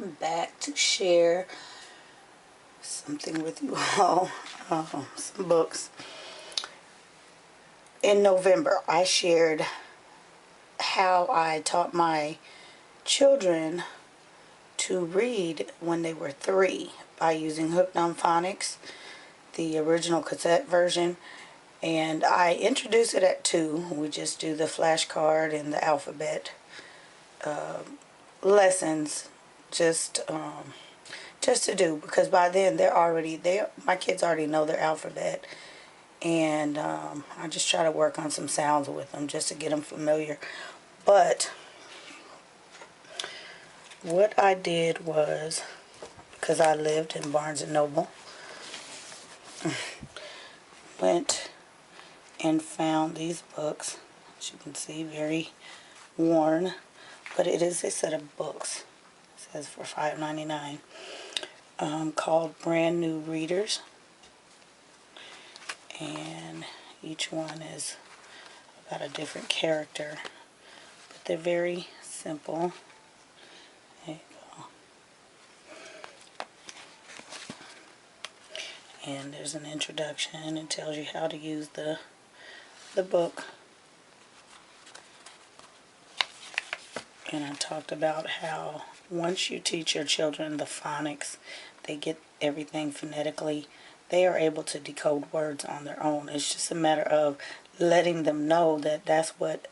I'm back to share something with you all, some books. In November, I shared how I taught my children to read when they were 3 by using Hooked on Phonics, the original cassette version. And I introduced it at 2. We just do the flashcard and the alphabet lessons, just to do, because by then my kids already know their alphabet, and I just try to work on some sounds with them just to get them familiar. But what I did was, because I lived in Barnes and Noble, went and found these books. As you can see, very worn, but it is a set of books. It says for $5.99, called Brand New Readers, and each one is about a different character, but they're very simple. There you go. And there's an introduction and tells you how to use the book. And I talked about how once you teach your children the phonics, they get everything phonetically. They are able to decode words on their own. It's just a matter of letting them know that that's what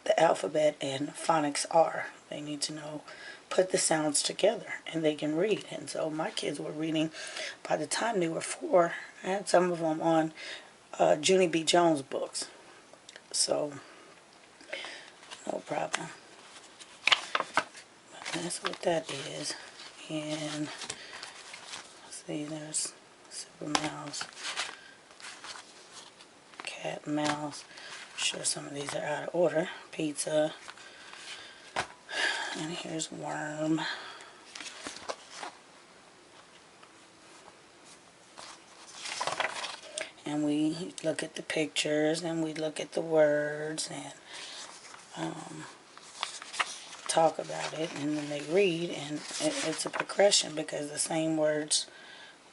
the alphabet and phonics are. They need to know, put the sounds together, and they can read. And so my kids were reading, by the time they were 4, I had some of them on Junie B. Jones books. So, no problem. But that's what that is. And see, there's Super Mouse, Cat, Mouse. I'm sure some of these are out of order. Pizza. And here's Worm. And we look at the pictures and we look at the words and talk about it, and then they read, and it's a progression because the same words,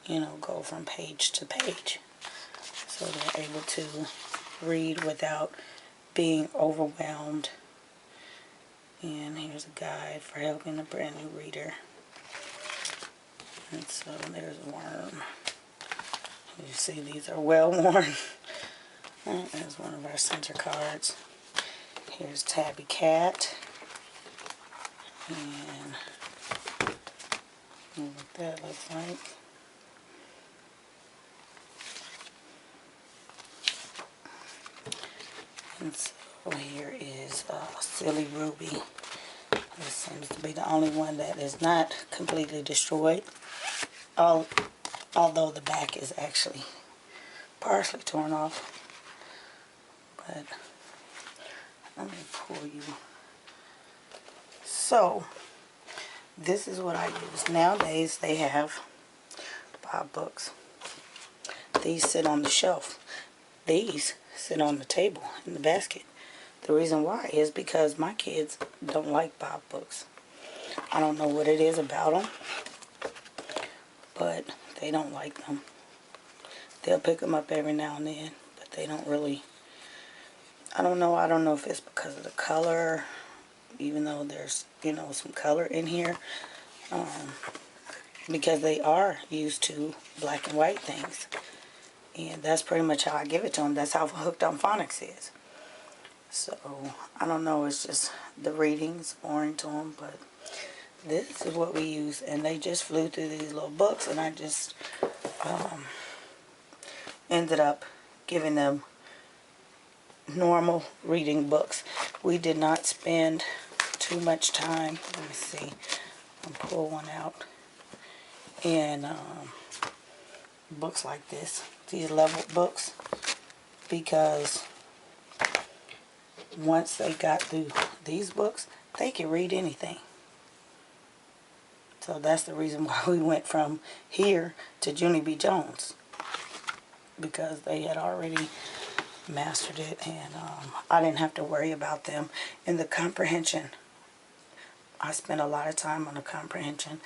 you know, go from page to page. So they're able to read without being overwhelmed. And here's a guide for helping a brand new reader. And so there's Worm. You see these are well worn. And there's one of our center cards. Here's Tabby Cat. And what that looks like. And so here is Silly Ruby. This seems to be the only one that is not completely destroyed. Although the back is actually partially torn off. But let me pull you. So, this is what I use. Nowadays, they have Bob books. These sit on the shelf. These sit on the table in the basket. The reason why is because my kids don't like Bob books. I don't know what it is about them, but they don't like them. They'll pick them up every now and then, but they don't really, I don't know if it's because of the color, even though there's, you know, some color in here, because they are used to black and white things. And that's pretty much how I give it to them. That's how Hooked on Phonics is. So, I don't know, it's just the reading's boring to them, but this is what we use. And they just flew through these little books, and I just ended up giving them normal reading books. We did not spend too much time. Let me see. I'll pull one out. And books like this, these level books, because once they got through these books, they can read anything. So that's the reason why we went from here to Junie B. Jones, because they had already mastered it, and I didn't have to worry about them. And the comprehension, I spend a lot of time on the comprehension,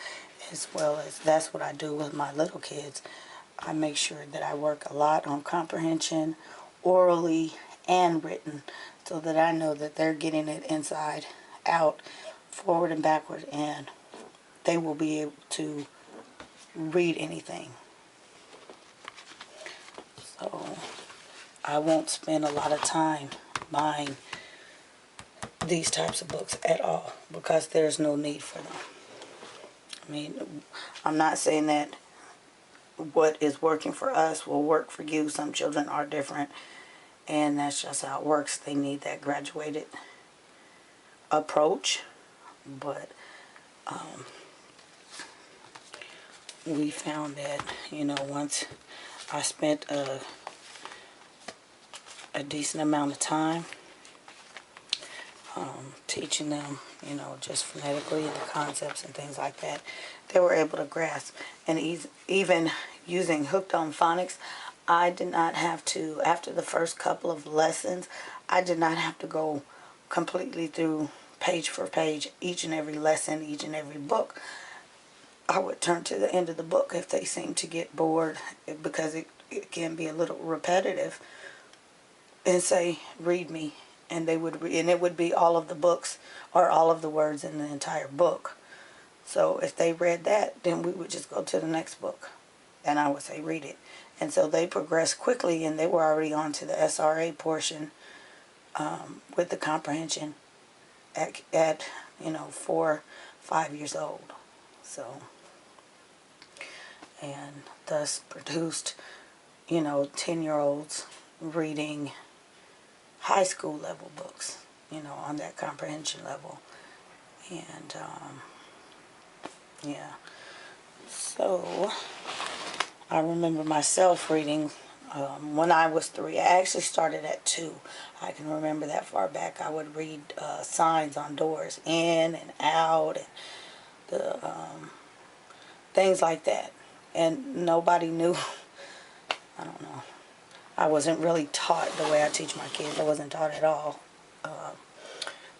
as well as that's what I do with my little kids. I make sure that I work a lot on comprehension, orally and written, so that I know that they're getting it inside out, forward and backward, and they will be able to read anything. So I won't spend a lot of time buying these types of books at all, because there's no need for them. I mean, I'm not saying that what is working for us will work for you. Some children are different, and that's just how it works. They need that graduated approach, but we found that, once I spent a decent amount of time teaching them, just phonetically and the concepts and things like that, they were able to grasp. And even using Hooked on Phonics, I did not have to, after the first couple of lessons, I did not have to go completely through page for page, each and every lesson, each and every book. I would turn to the end of the book if they seemed to get bored, because it can be a little repetitive, and say, read me. And they would read, and it would be all of the books or all of the words in the entire book. So if they read that, then we would just go to the next book, and I would say, read it. And so they progressed quickly, and they were already on to the SRA portion with the comprehension at 4, 5 years old. So, and thus produced 10-year-olds reading high school level books, on that comprehension level. And yeah, so I remember myself reading when I was 3. I actually started at 2. I can remember that far back. I would read signs on doors, in and out, and the things like that. And nobody knew. I don't know. I wasn't really taught the way I teach my kids. I wasn't taught at all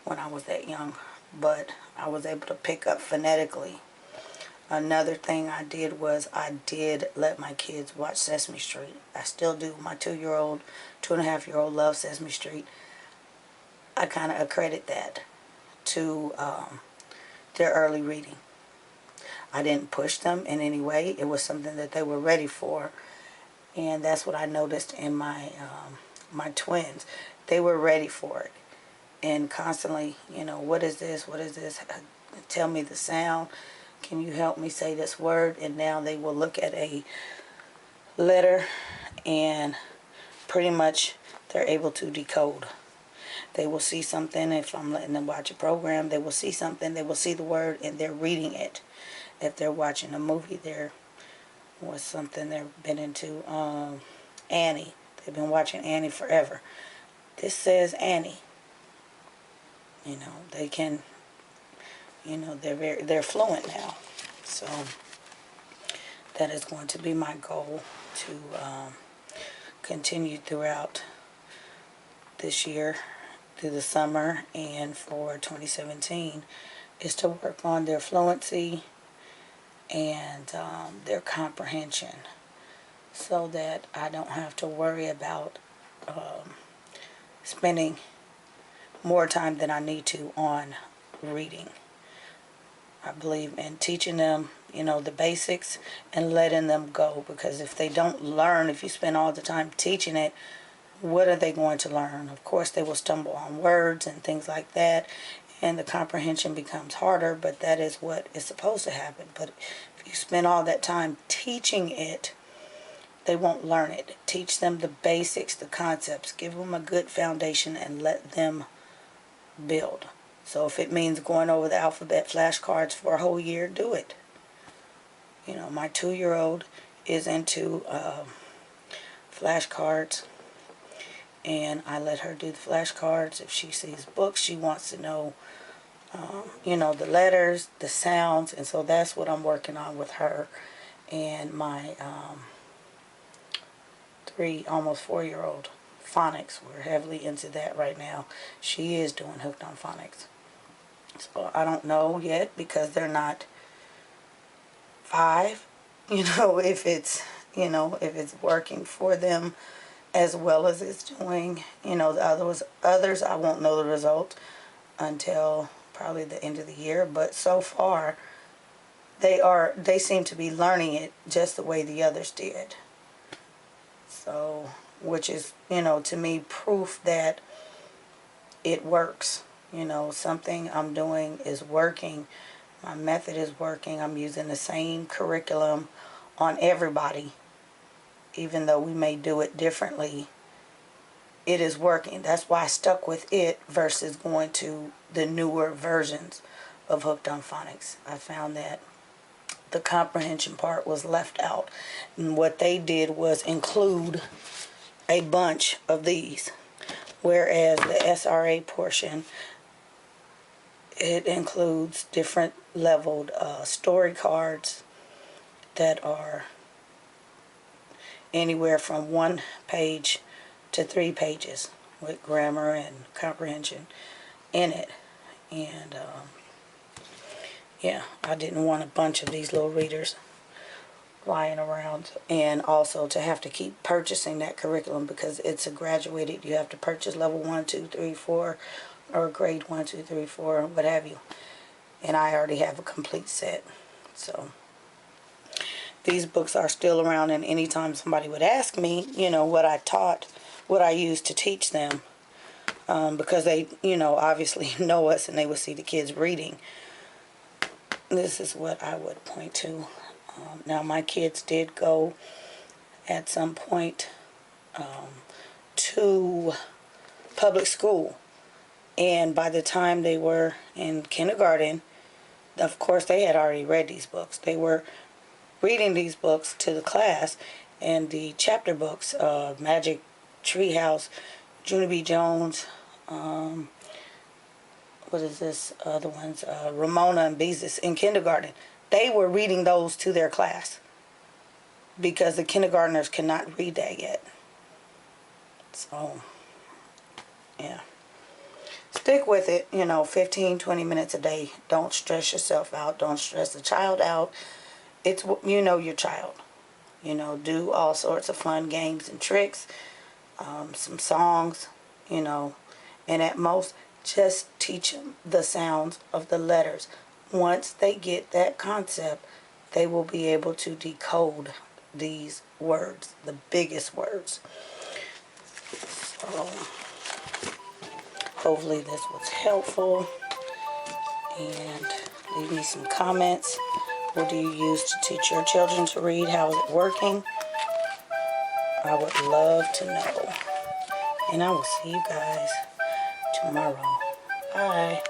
when I was that young. But I was able to pick up phonetically. Another thing I did was I did let my kids watch Sesame Street. I still do. My 2-year-old, 2.5-year-old loves Sesame Street. I kind of accredit that to their early reading. I didn't push them in any way. It was something that they were ready for. And that's what I noticed in my my twins. They were ready for it. And constantly, what is this? What is this? Tell me the sound. Can you help me say this word? And now they will look at a letter and pretty much they're able to decode. They will see something. If I'm letting them watch a program, they will see something. They will see the word and they're reading it. If they're watching a movie, was something they've been into. Annie. They've been watching Annie forever. This says Annie. They can, they're fluent now. So that is going to be my goal to continue throughout this year, through the summer, and for 2017, is to work on their fluency and their comprehension, so that I don't have to worry about spending more time than I need to on reading. I believe in teaching them, the basics and letting them go, because if they don't learn, if you spend all the time teaching it, what are they going to learn? Of course, they will stumble on words and things like that, and the comprehension becomes harder, but that is what is supposed to happen. But if you spend all that time teaching it, they won't learn it. Teach them the basics, the concepts. Give them a good foundation and let them build. So if it means going over the alphabet flashcards for a whole year, do it. My 2-year-old is into flashcards, and I let her do the flashcards. If she sees books, she wants to know, the letters, the sounds, and so that's what I'm working on with her. And my 3, almost 4-year-old, Phonics. We're heavily into that right now. She is doing Hooked on Phonics. So I don't know yet because they're not 5, if it's, if it's working for them as well as it's doing. The others I won't know the result until probably the end of the year, but so far they seem to be learning it just the way the others did. So, which is, to me, proof that it works. Something I'm doing is working. My method is working. I'm using the same curriculum on everybody. Even though we may do it differently, it is working. That's why I stuck with it versus going to the newer versions of Hooked on Phonics. I found that the comprehension part was left out. And what they did was include a bunch of these. Whereas the SRA portion, it includes different leveled story cards that are anywhere from 1 page to 3 pages with grammar and comprehension in it. And yeah, I didn't want a bunch of these little readers lying around, and also to have to keep purchasing that curriculum because it's a graduated, you have to purchase level 1, 2, 3, 4, or grade 1, 2, 3, 4, what have you. And I already have a complete set. So these books are still around, and anytime somebody would ask me, what I taught, what I used to teach them, because they, obviously know us and they would see the kids reading, this is what I would point to. Now, my kids did go at some point to public school, and by the time they were in kindergarten, of course, they had already read these books. They were reading these books to the class, and the chapter books, Magic Treehouse, Junie B. Jones, what is this, the ones, Ramona and Beezus in kindergarten. They were reading those to their class because the kindergartners cannot read that yet. So, yeah. Stick with it, 15, 20 minutes a day. Don't stress yourself out. Don't stress the child out. It's, your child. Do all sorts of fun games and tricks, some songs, and at most, just teach them the sounds of the letters. Once they get that concept, they will be able to decode these words, the biggest words. So, hopefully this was helpful. And leave me some comments. What do you use to teach your children to read? How is it working? I would love to know. And I will see you guys tomorrow. Bye.